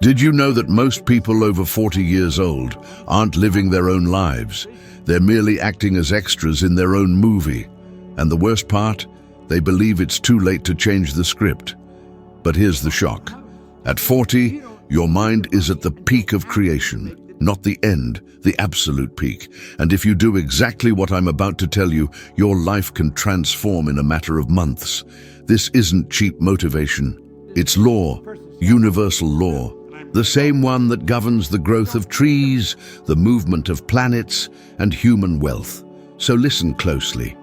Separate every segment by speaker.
Speaker 1: Did you know that most people over 40 years old aren't living their own lives? They're merely acting as extras in their own movie. And the worst part? They believe it's too late to change the script. But here's the shock. At 40, your mind is at the peak of creation, not the end, the absolute peak. And if you do exactly what I'm about to tell you, your life can transform in a matter of months. This isn't cheap motivation. It's law, universal law. The same one that governs the growth of trees, the movement of planets, and human wealth. So listen closely,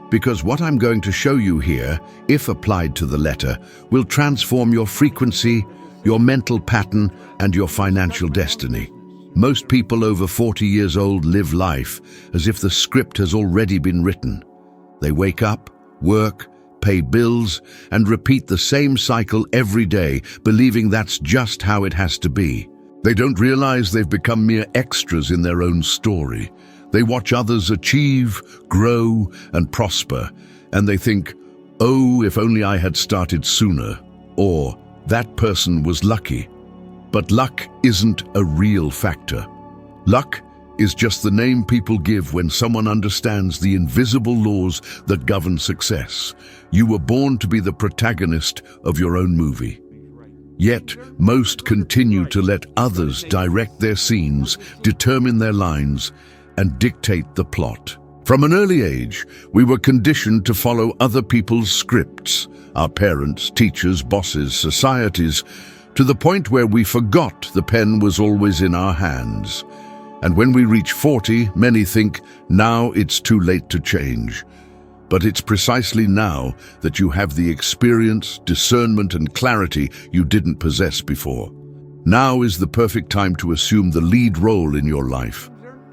Speaker 1: because what I'm going to show you here, if applied to the letter, will transform your frequency, your mental pattern, and your financial destiny. Most people over 40 years old live life as if the script has already been written. They wake up, work, pay bills, and repeat the same cycle every day, believing that's just how it has to be. They don't realize they've become mere extras in their own story. They watch others achieve, grow, and prosper, and they think, "Oh, if only I had started sooner," or "that person was lucky." But luck isn't a real factor. Luck is just the name people give when someone understands the invisible laws that govern success. You were born to be the protagonist of your own movie. Yet, most continue to let others direct their scenes, determine their lines, and dictate the plot. From an early age, we were conditioned to follow other people's scripts, our parents, teachers, bosses, societies, to the point where we forgot the pen was always in our hands. And when we reach 40, many think, now it's too late to change. But it's precisely now that you have the experience, discernment, and clarity you didn't possess before. Now is the perfect time to assume the lead role in your life.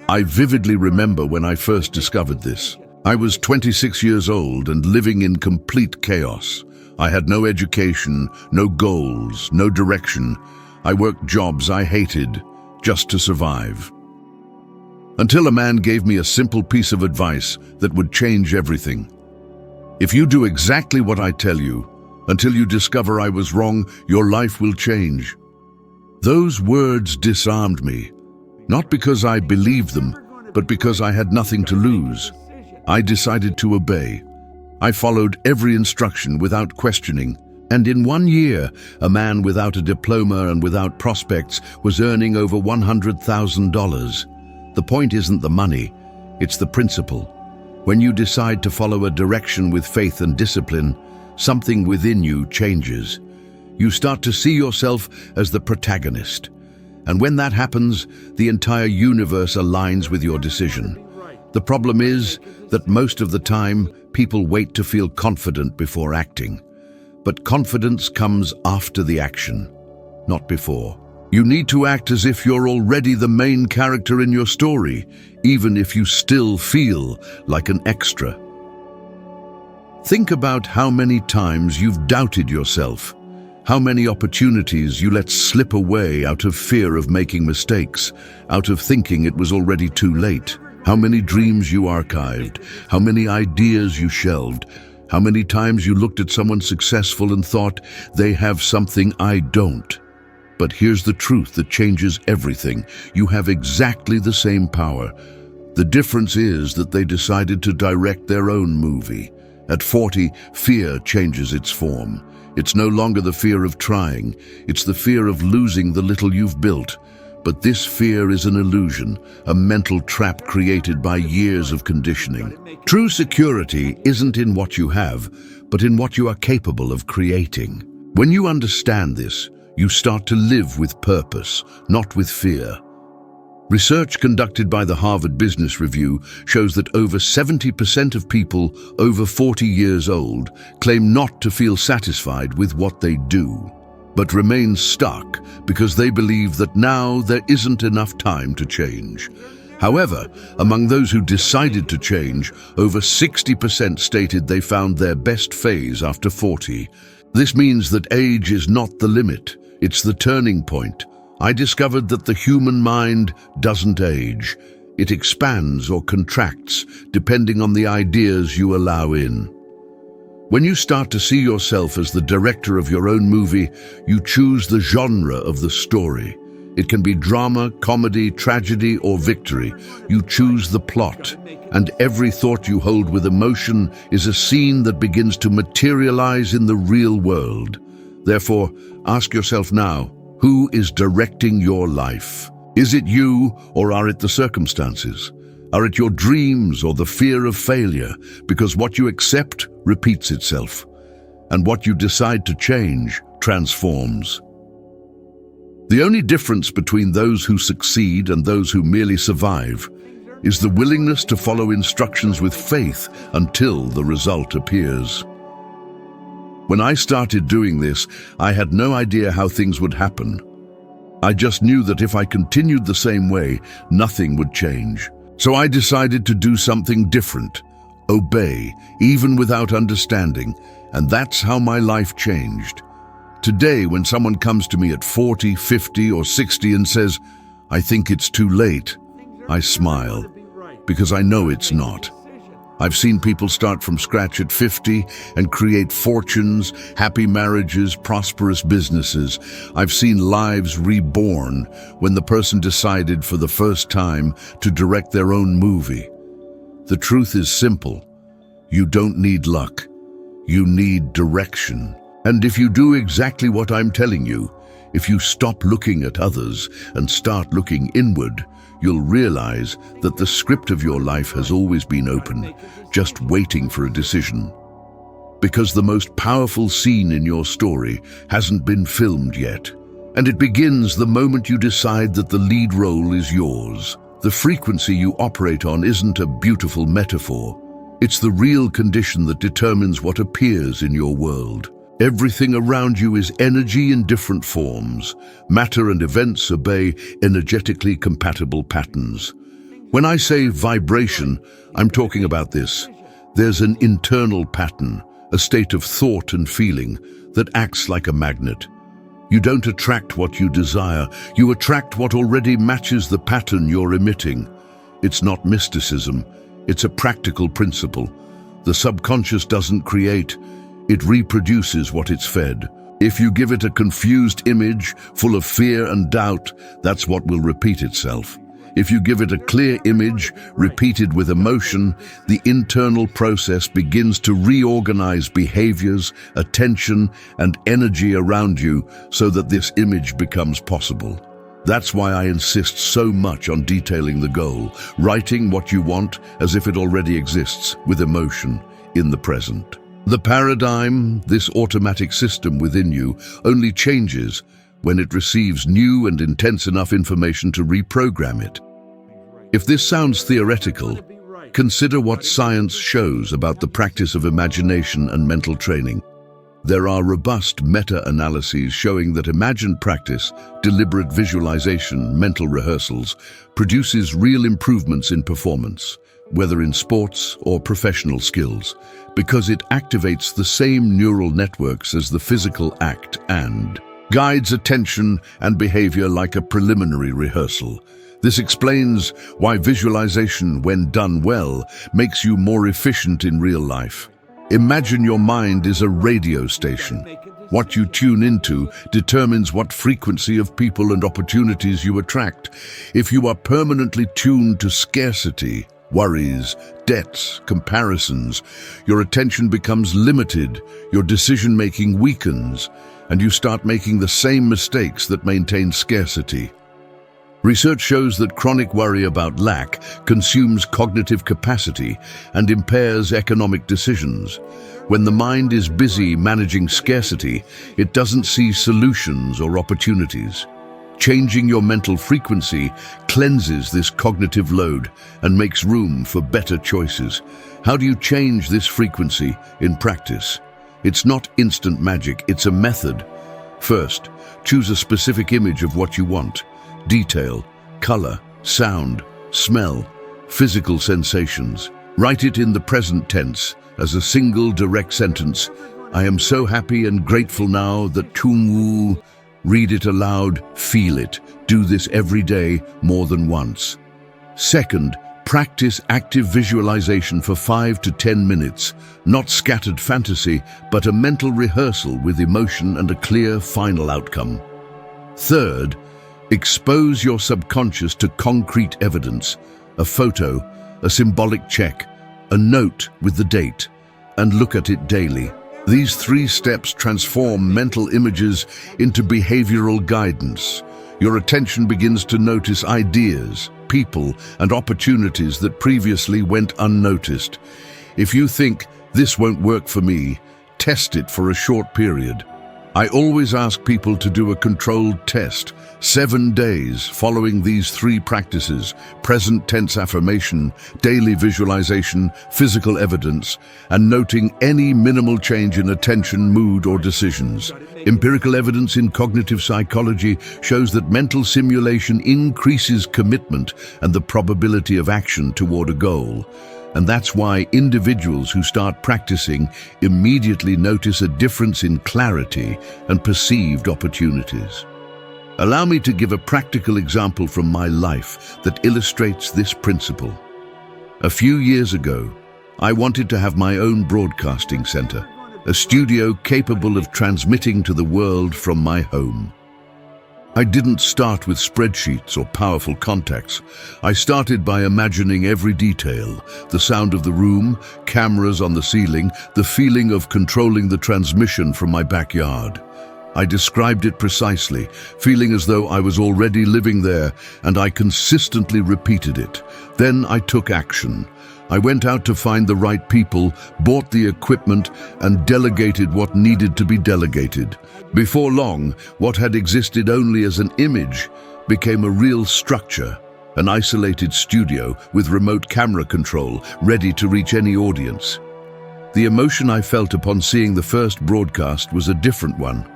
Speaker 1: I vividly remember when I first discovered this. I was 26 years old and living in complete chaos. I had no education, no goals, no direction. I worked jobs I hated just to survive. Until a man gave me a simple piece of advice that would change everything. If you do exactly what I tell you, until you discover I was wrong, your life will change. Those words disarmed me, not because I believed them, but because I had nothing to lose. I decided to obey. I followed every instruction without questioning. And in 1 year, a man without a diploma and without prospects was earning over $100,000. The point isn't the money, it's the principle. When you decide to follow a direction with faith and discipline, something within you changes. You start to see yourself as the protagonist. And when that happens, the entire universe aligns with your decision. The problem is that most of the time, people wait to feel confident before acting. But confidence comes after the action, not before. You need to act as if you're already the main character in your story, even if you still feel like an extra. Think about how many times you've doubted yourself, how many opportunities you let slip away out of fear of making mistakes, out of thinking it was already too late, how many dreams you archived, how many ideas you shelved, how many times you looked at someone successful and thought, they have something I don't. But here's the truth that changes everything. You have exactly the same power. The difference is that they decided to direct their own movie. At 40, fear changes its form. It's no longer the fear of trying. It's the fear of losing the little you've built. But this fear is an illusion, a mental trap created by years of conditioning. True security isn't in what you have, but in what you are capable of creating. When you understand this, you start to live with purpose, not with fear. Research conducted by the Harvard Business Review shows that over 70% of people over 40 years old claim not to feel satisfied with what they do, but remain stuck because they believe that now there isn't enough time to change. However, among those who decided to change, over 60% stated they found their best phase after 40. This means that age is not the limit. It's the turning point. I discovered that the human mind doesn't age. It expands or contracts depending on the ideas you allow in. When you start to see yourself as the director of your own movie, you choose the genre of the story. It can be drama, comedy, tragedy, or victory. You choose the plot, and every thought you hold with emotion is a scene that begins to materialize in the real world. Therefore, ask yourself now, who is directing your life? Is it you, or are it the circumstances? Are it your dreams or the fear of failure? Because what you accept repeats itself, and what you decide to change transforms. The only difference between those who succeed and those who merely survive is the willingness to follow instructions with faith until the result appears. When I started doing this, I had no idea how things would happen. I just knew that if I continued the same way, nothing would change. So I decided to do something different, obey, even without understanding, and that's how my life changed. Today, when someone comes to me at 40, 50, or 60 and says, "I think it's too late," I smile, because I know it's not. I've seen people start from scratch at 50 and create fortunes, happy marriages, prosperous businesses. I've seen lives reborn when the person decided for the first time to direct their own movie. The truth is simple. You don't need luck. You need direction. And if you do exactly what I'm telling you, if you stop looking at others and start looking inward, you'll realize that the script of your life has always been open, just waiting for a decision. Because the most powerful scene in your story hasn't been filmed yet, and it begins the moment you decide that the lead role is yours. The frequency you operate on isn't a beautiful metaphor. It's the real condition that determines what appears in your world. Everything around you is energy in different forms. Matter and events obey energetically compatible patterns. When I say vibration, I'm talking about this. There's an internal pattern, a state of thought and feeling that acts like a magnet. You don't attract what you desire, you attract what already matches the pattern you're emitting. It's not mysticism, it's a practical principle. The subconscious doesn't create, it reproduces what it's fed. If you give it a confused image full of fear and doubt, that's what will repeat itself. If you give it a clear image repeated with emotion, the internal process begins to reorganize behaviors, attention, and energy around you so that this image becomes possible. That's why I insist so much on detailing the goal, writing what you want as if it already exists, with emotion, in the present. The paradigm, this automatic system within you, only changes when it receives new and intense enough information to reprogram it. If this sounds theoretical, consider what science shows about the practice of imagination and mental training. There are robust meta-analyses showing that imagined practice, deliberate visualization, mental rehearsals, produces real improvements in performance, whether in sports or professional skills, because it activates the same neural networks as the physical act and guides attention and behavior like a preliminary rehearsal. This explains why visualization, when done well, makes you more efficient in real life. Imagine your mind is a radio station. What you tune into determines what frequency of people and opportunities you attract. If you are permanently tuned to scarcity, worries, debts, comparisons, your attention becomes limited, your decision-making weakens, and you start making the same mistakes that maintain scarcity. Research shows that chronic worry about lack consumes cognitive capacity and impairs economic decisions. When the mind is busy managing scarcity, it doesn't see solutions or opportunities. Changing your mental frequency cleanses this cognitive load and makes room for better choices. How do you change this frequency in practice? It's not instant magic, it's a method. First, choose a specific image of what you want. Detail, color, sound, smell, physical sensations. Write it in the present tense as a single direct sentence. I am so happy and grateful now that Chungwu. Read it aloud, feel it. Do this every day, more than once. Second, Practice active visualization for 5 to 10 minutes, not scattered fantasy, but a mental rehearsal with emotion and a clear final outcome. Third, expose your subconscious to concrete evidence, a photo, a symbolic check, a note with the date, and look at it daily. These 3 steps transform mental images into behavioral guidance. Your attention begins to notice ideas, people, and opportunities that previously went unnoticed. If you think, "This won't work for me," test it for a short period. I always ask people to do a controlled test, 7 days following these 3 practices: present tense affirmation, daily visualization, physical evidence, and noting any minimal change in attention, mood, or decisions. Empirical evidence in cognitive psychology shows that mental simulation increases commitment and the probability of action toward a goal. And that's why individuals who start practicing immediately notice a difference in clarity and perceived opportunities. Allow me to give a practical example from my life that illustrates this principle. A few years ago, I wanted to have my own broadcasting center, a studio capable of transmitting to the world from my home. I didn't start with spreadsheets or powerful contacts. I started by imagining every detail: the sound of the room, cameras on the ceiling, the feeling of controlling the transmission from my backyard. I described it precisely, feeling as though I was already living there, and I consistently repeated it. Then I took action. I went out to find the right people, bought the equipment, and delegated what needed to be delegated. Before long, what had existed only as an image became a real structure, an isolated studio with remote camera control, ready to reach any audience. The emotion I felt upon seeing the first broadcast was a different one.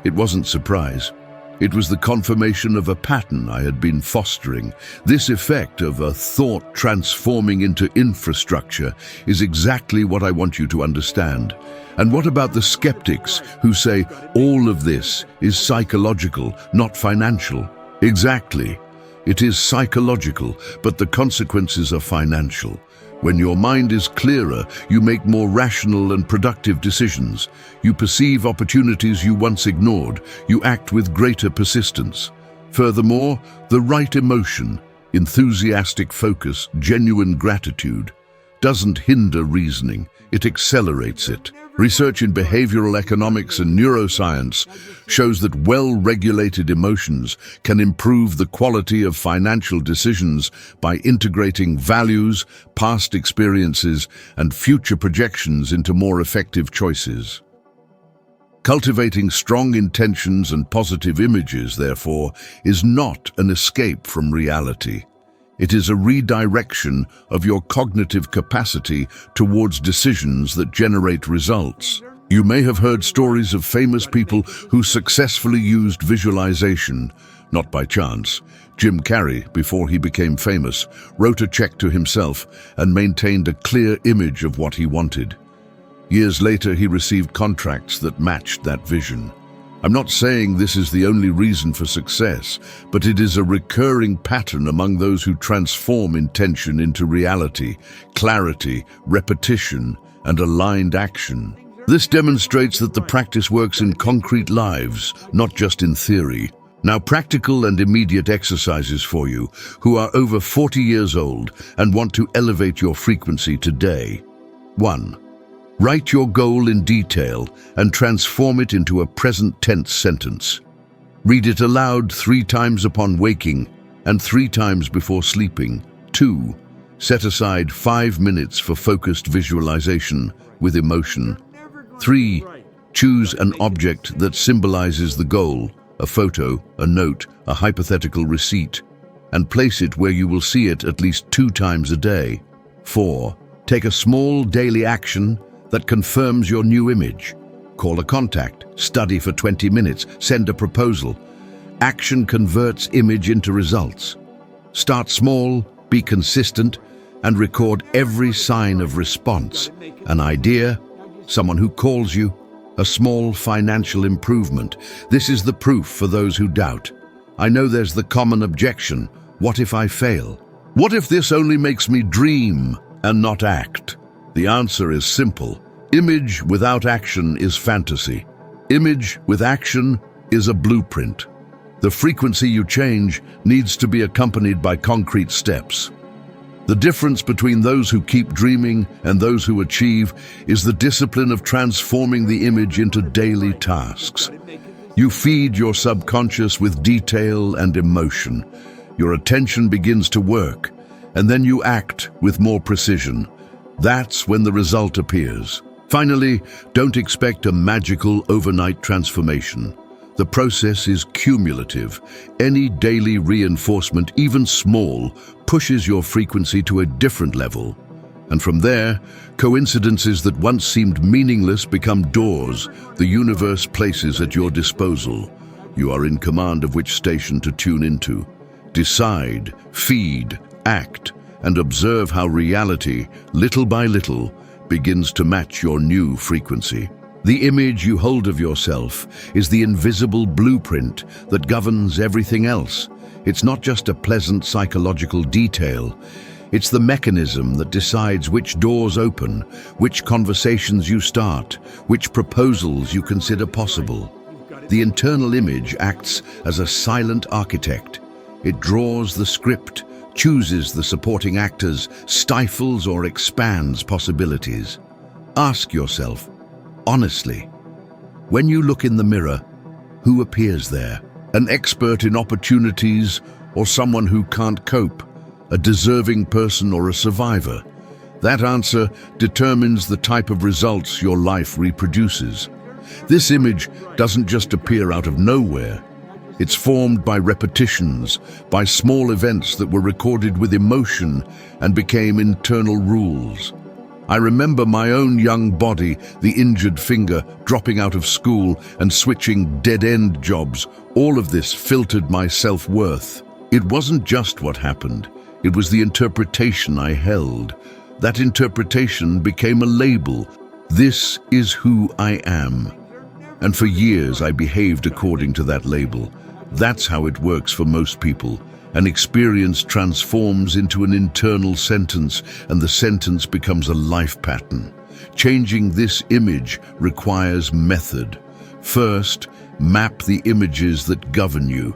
Speaker 1: It wasn't surprise. It was the confirmation of a pattern I had been fostering. This effect of a thought transforming into infrastructure is exactly what I want you to understand. And what about the skeptics who say all of this is psychological, not financial? Exactly. It is psychological, but the consequences are financial. When your mind is clearer, you make more rational and productive decisions. You perceive opportunities you once ignored. You act with greater persistence. Furthermore, the right emotion, enthusiastic focus, genuine gratitude, doesn't hinder reasoning, it accelerates it. Research in behavioral economics and neuroscience shows that well-regulated emotions can improve the quality of financial decisions by integrating values, past experiences, and future projections into more effective choices. Cultivating strong intentions and positive images, therefore, is not an escape from reality. It is a redirection of your cognitive capacity towards decisions that generate results. You may have heard stories of famous people who successfully used visualization, not by chance. Jim Carrey, before he became famous, wrote a check to himself and maintained a clear image of what he wanted. Years later, he received contracts that matched that vision. I'm not saying this is the only reason for success, but it is a recurring pattern among those who transform intention into reality, clarity, repetition, and aligned action. This demonstrates that the practice works in concrete lives, not just in theory. Now, practical and immediate exercises for you who are over 40 years old and want to elevate your frequency today. 1. Write your goal in detail and transform it into a present tense sentence. Read it aloud 3 times upon waking and 3 times before sleeping. 2. Set aside 5 minutes for focused visualization with emotion. 3. Choose an object that symbolizes the goal, a photo, a note, a hypothetical receipt, and place it where you will see it at least 2 times a day. 4. Take a small daily action that confirms your new image. Call a contact, study for 20 minutes, send a proposal. Action converts image into results. Start small, be consistent, and record every sign of response. An idea, someone who calls you, a small financial improvement. This is the proof for those who doubt. I know there's the common objection, what if I fail? What if this only makes me dream and not act? The answer is simple. Image without action is fantasy. Image with action is a blueprint. The frequency you change needs to be accompanied by concrete steps. The difference between those who keep dreaming and those who achieve is the discipline of transforming the image into daily tasks. You feed your subconscious with detail and emotion. Your attention begins to work, and then you act with more precision. That's when the result appears. Finally, don't expect a magical overnight transformation. The process is cumulative. Any daily reinforcement, even small, pushes your frequency to a different level. And from there, coincidences that once seemed meaningless become doors the universe places at your disposal. You are in command of which station to tune into. Decide, feed, act, and observe how reality, little by little, begins to match your new frequency. The image you hold of yourself is the invisible blueprint that governs everything else. It's not just a pleasant psychological detail. It's the mechanism that decides which doors open, which conversations you start, which proposals you consider possible. The internal image acts as a silent architect. It draws the script, chooses the supporting actors, stifles or expands possibilities. Ask yourself, honestly, when you look in the mirror, who appears there? An expert in opportunities or someone who can't cope? A deserving person or a survivor? That answer determines the type of results your life reproduces. This image doesn't just appear out of nowhere. It's formed by repetitions, by small events that were recorded with emotion and became internal rules. I remember my own young body, the injured finger, dropping out of school and switching dead-end jobs. All of this filtered my self-worth. It wasn't just what happened. It was the interpretation I held. That interpretation became a label. This is who I am. And for years I behaved according to that label. That's how it works for most people. An experience transforms into an internal sentence, and the sentence becomes a life pattern. Changing this image requires method. First, map the images that govern you.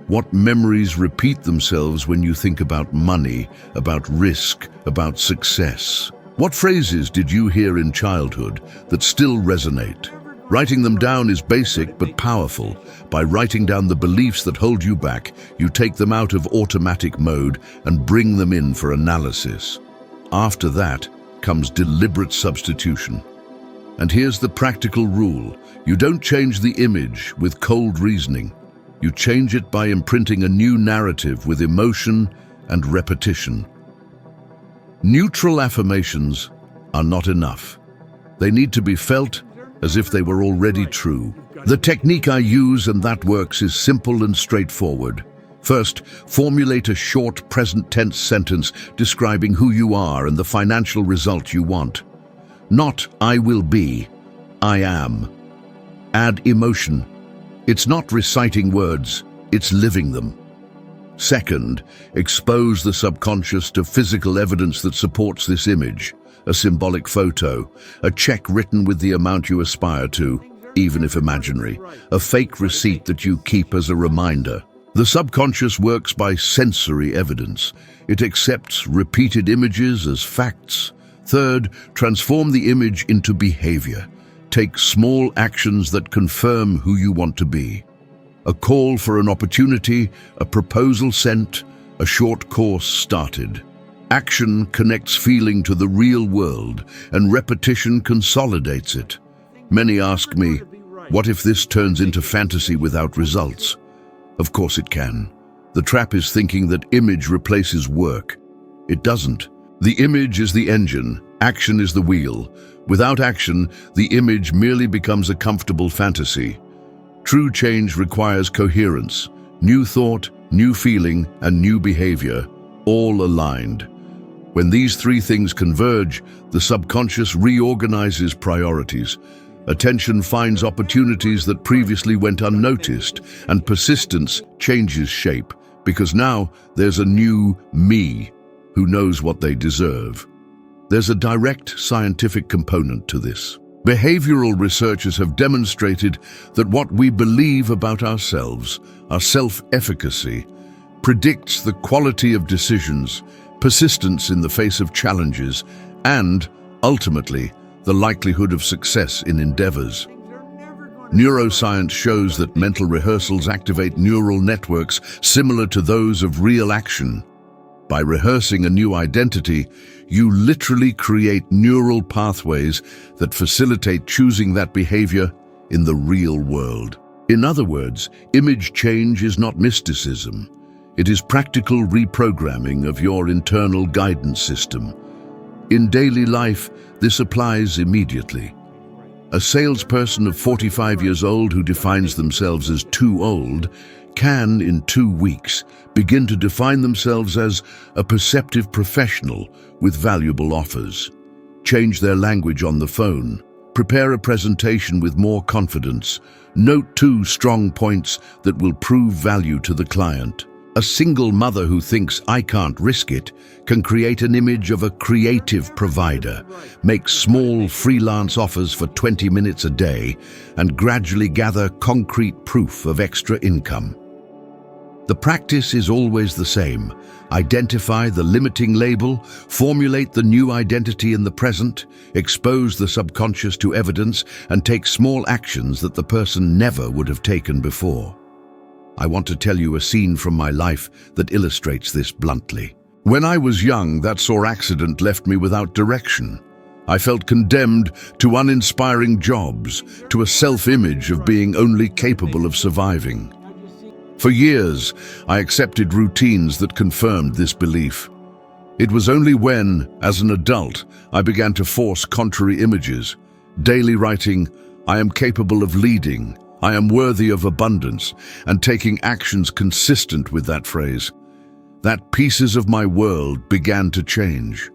Speaker 1: What memories repeat themselves when you think about money, about risk, about success? What phrases did you hear in childhood that still resonate? Writing them down is basic but powerful. By writing down the beliefs that hold you back, you take them out of automatic mode and bring them in for analysis. After that comes deliberate substitution. And here's the practical rule. You don't change the image with cold reasoning. You change it by imprinting a new narrative with emotion and repetition. Neutral affirmations are not enough. They need to be felt as if they were already true. The technique I use, and that works, is simple and straightforward. First, formulate a short present tense sentence describing who you are and the financial result you want. Not "I will be," "I am." Add emotion. It's not reciting words, it's living them. Second, expose the subconscious to physical evidence that supports this image. A symbolic photo, a check written with the amount you aspire to, even if imaginary, a fake receipt that you keep as a reminder. The subconscious works by sensory evidence. It accepts repeated images as facts. Third, transform the image into behavior. Take small actions that confirm who you want to be. A call for an opportunity, a proposal sent, a short course started. Action connects feeling to the real world, and repetition consolidates it. Many ask me, what if this turns into fantasy without results? Of course it can. The trap is thinking that image replaces work. It doesn't. The image is the engine, action is the wheel. Without action, the image merely becomes a comfortable fantasy. True change requires coherence, new thought, new feeling, and new behavior, all aligned. When these three things converge, the subconscious reorganizes priorities. Attention finds opportunities that previously went unnoticed, and persistence changes shape, because now there's a new me. who knows what they deserve. There's a direct scientific component to this. Behavioral researchers have demonstrated that what we believe about ourselves, our self-efficacy, predicts the quality of decisions, persistence in the face of challenges, and, ultimately, the likelihood of success in endeavors. Neuroscience shows that mental rehearsals activate neural networks similar to those of real action. By rehearsing a new identity, you literally create neural pathways that facilitate choosing that behavior in the real world. In other words, image change is not mysticism. It is practical reprogramming of your internal guidance system. In daily life, this applies immediately. A salesperson of 45 years old who defines themselves as too old can, in 2 weeks, begin to define themselves as a perceptive professional with valuable offers. Change their language on the phone. Prepare a presentation with more confidence. Note 2 strong points that will prove value to the client. A single mother who thinks, "I can't risk it," can create an image of a creative provider, make small freelance offers for 20 minutes a day, and gradually gather concrete proof of extra income. The practice is always the same. Identify the limiting label, formulate the new identity in the present, expose the subconscious to evidence, and take small actions that the person never would have taken before. I want to tell you a scene from my life that illustrates this bluntly. When I was young, that sore accident left me without direction. I felt condemned to uninspiring jobs, to a self-image of being only capable of surviving. For years, I accepted routines that confirmed this belief. It was only when, as an adult, I began to force contrary images, daily writing, "I am capable of leading," "I am worthy of abundance," and taking actions consistent with that phrase, that pieces of my world began to change.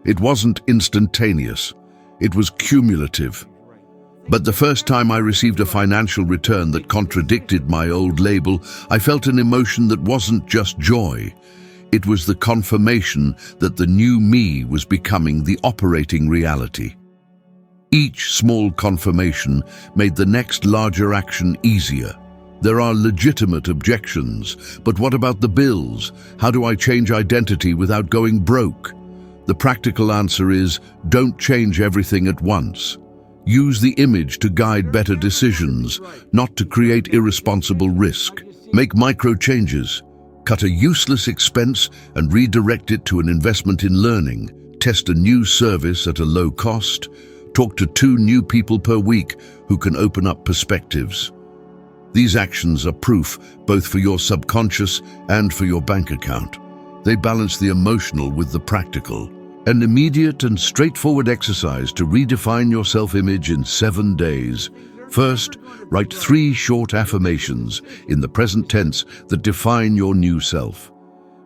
Speaker 1: It wasn't instantaneous, it was cumulative. But the first time I received a financial return that contradicted my old label, I felt an emotion that wasn't just joy. It was the confirmation that the new me was becoming the operating reality. Each small confirmation made the next larger action easier. There are legitimate objections, but what about the bills? How do I change identity without going broke? The practical answer is, don't change everything at once. Use the image to guide better decisions, not to create irresponsible risk. Make micro changes. Cut a useless expense and redirect it to an investment in learning. Test a new service at a low cost. Talk to 2 new people per week who can open up perspectives. These actions are proof both for your subconscious and for your bank account. They balance the emotional with the practical. An immediate and straightforward exercise to redefine your self-image in 7 days. First, write 3 short affirmations in the present tense that define your new self.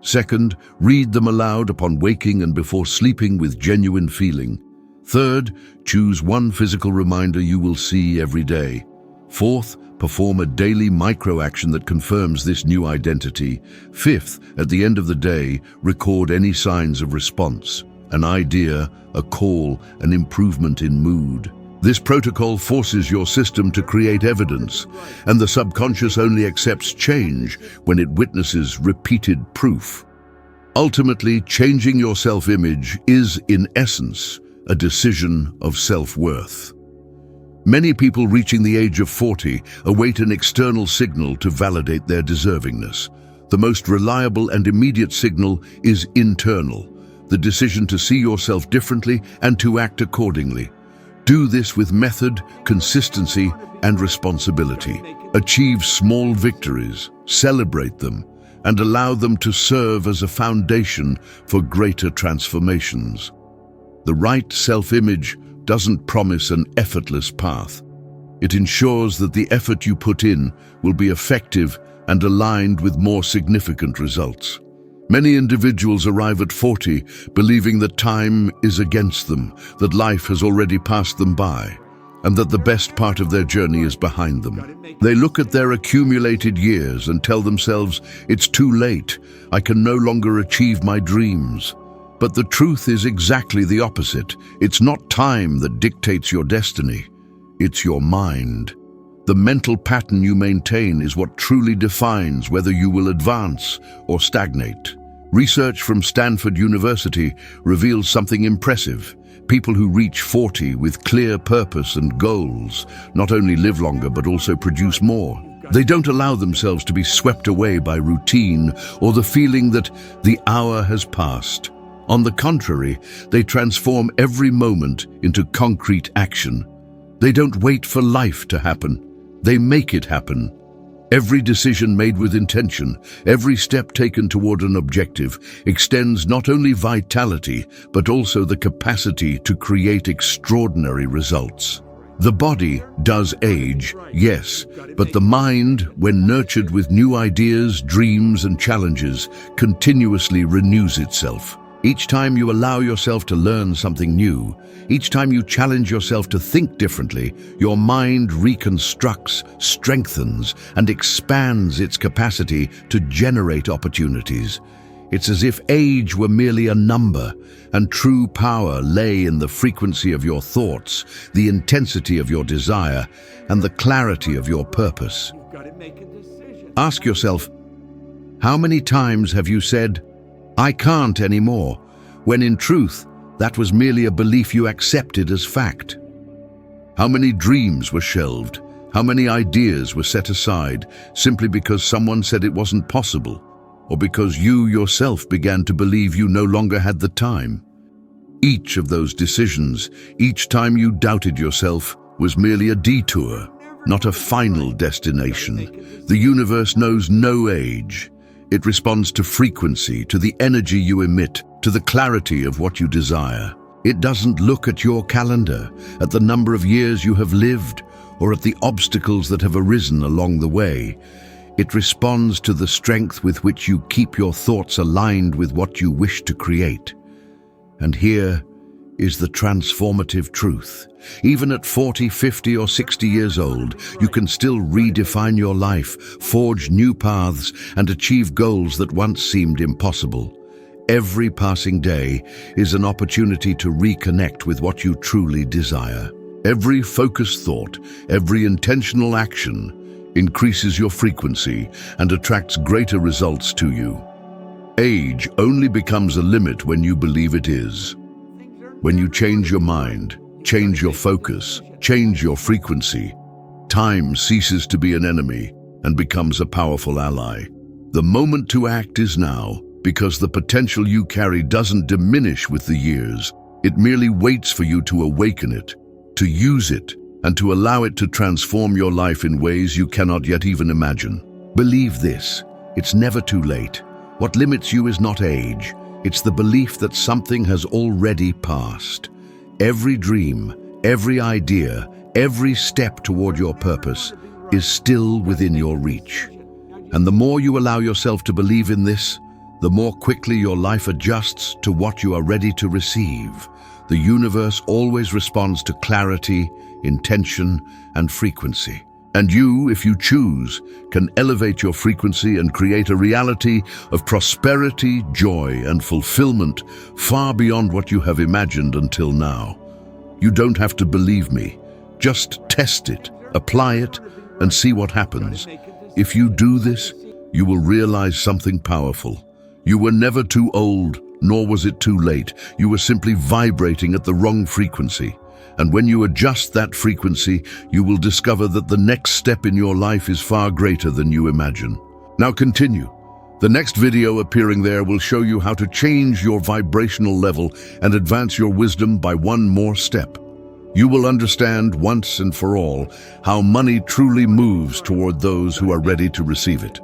Speaker 1: Second, read them aloud upon waking and before sleeping with genuine feeling. Third, choose 1 physical reminder you will see every day. Fourth, perform a daily micro-action that confirms this new identity. Fifth, at the end of the day, record any signs of response. An idea, a call, an improvement in mood. This protocol forces your system to create evidence, and the subconscious only accepts change when it witnesses repeated proof. Ultimately, changing your self-image is, in essence, a decision of self-worth. Many people reaching the age of 40 await an external signal to validate their deservingness. The most reliable and immediate signal is internal, the decision to see yourself differently and to act accordingly. Do this with method, consistency, and responsibility. Achieve small victories, celebrate them, and allow them to serve as a foundation for greater transformations. The right self-image doesn't promise an effortless path. It ensures that the effort you put in will be effective and aligned with more significant results. Many individuals arrive at 40 believing that time is against them, that life has already passed them by. and that the best part of their journey is behind them. They look at their accumulated years and tell themselves, "It's too late, I can no longer achieve my dreams." But the truth is exactly the opposite. It's not time that dictates your destiny, it's your mind. The mental pattern you maintain is what truly defines whether you will advance or stagnate. Research from Stanford University reveals something impressive. People who reach 40 with clear purpose and goals not only live longer but also produce more. They don't allow themselves to be swept away by routine or the feeling that the hour has passed. On the contrary, they transform every moment into concrete action. They don't wait for life to happen. They make it happen. Every decision made with intention, every step taken toward an objective, extends not only vitality, but also the capacity to create extraordinary results. The body does age, yes, but the mind, when nurtured with new ideas, dreams, and challenges, continuously renews itself. Each time you allow yourself to learn something new, each time you challenge yourself to think differently, your mind reconstructs, strengthens, and expands its capacity to generate opportunities. It's as if age were merely a number, and true power lay in the frequency of your thoughts, the intensity of your desire, and the clarity of your purpose. Ask yourself, how many times have you said, "I can't anymore," when in truth, that was merely a belief you accepted as fact? How many dreams were shelved? How many ideas were set aside simply because someone said it wasn't possible, or because you yourself began to believe you no longer had the time? Each of those decisions, each time you doubted yourself, was merely a detour, not a final destination. The universe knows no age. It responds to frequency, to the energy you emit, to the clarity of what you desire. It doesn't look at your calendar, at the number of years you have lived, or at the obstacles that have arisen along the way. It responds to the strength with which you keep your thoughts aligned with what you wish to create. And here is the transformative truth. Even at 40, 50, or 60 years old, you can still redefine your life, forge new paths, and achieve goals that once seemed impossible. Every passing day is an opportunity to reconnect with what you truly desire. Every focused thought, every intentional action increases your frequency and attracts greater results to you. Age only becomes a limit when you believe it is. When you change your mind, change your focus, change your frequency, time ceases to be an enemy and becomes a powerful ally. The moment to act is now, because the potential you carry doesn't diminish with the years. It merely waits for you to awaken it, to use it, and to allow it to transform your life in ways you cannot yet even imagine. Believe this, it's never too late. What limits you is not age. It's the belief that something has already passed. Every dream, every idea, every step toward your purpose is still within your reach. And the more you allow yourself to believe in this, the more quickly your life adjusts to what you are ready to receive. The universe always responds to clarity, intention, and frequency. And you, if you choose, can elevate your frequency and create a reality of prosperity, joy, and fulfillment far beyond what you have imagined until now. You don't have to believe me. Just test it, apply it, and see what happens. If you do this, you will realize something powerful. You were never too old, nor was it too late. You were simply vibrating at the wrong frequency. And when you adjust that frequency, you will discover that the next step in your life is far greater than you imagine. Now continue. The next video appearing there will show you how to change your vibrational level and advance your wisdom by one more step. You will understand once and for all how money truly moves toward those who are ready to receive it.